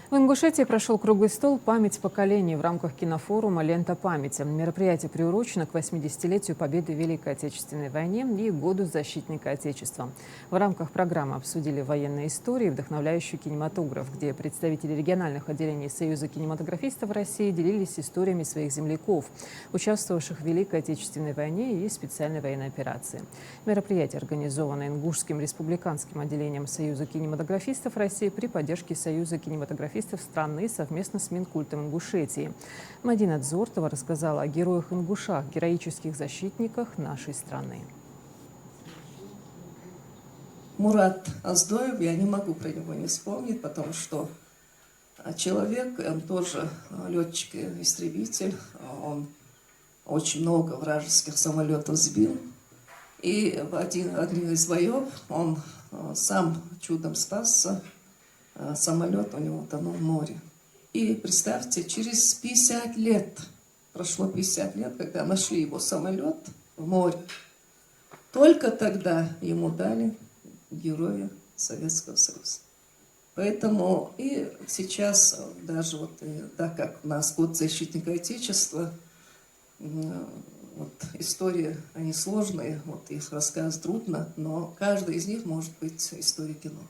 В Ингушетии прошел круглый стол «Память поколений» в рамках кинофорума «Лента памяти». Мероприятие приурочено к 80-летию победы в Великой Отечественной войне и Году защитника Отечества. В рамках программы обсудили военные истории, вдохновляющий кинематограф, где представители региональных отделений Союза кинематографистов России делились историями своих земляков, участвовавших в Великой Отечественной войне и специальной военной операции. Мероприятие организовано Ингушским республиканским отделением Союза кинематографистов России при поддержке Союза кинематографистов страны совместно с Минкультом Ингушетии. Мадина Дзортова рассказала о героях-ингушах, героических защитниках нашей страны. Мурат Аздоев, я не могу про него не вспомнить, потому что человек, он тоже летчик-истребитель, он очень много вражеских самолетов сбил. И в один из боев он сам чудом спасся, самолет у него тонул в море. И представьте, через 50 лет, прошло 50 лет, когда нашли его самолет в море, только тогда ему дали Героя Советского Союза. Поэтому и сейчас, даже вот так как у нас год защитника Отечества, вот истории, они сложные, вот их рассказывать трудно, но каждая из них может быть историей кино.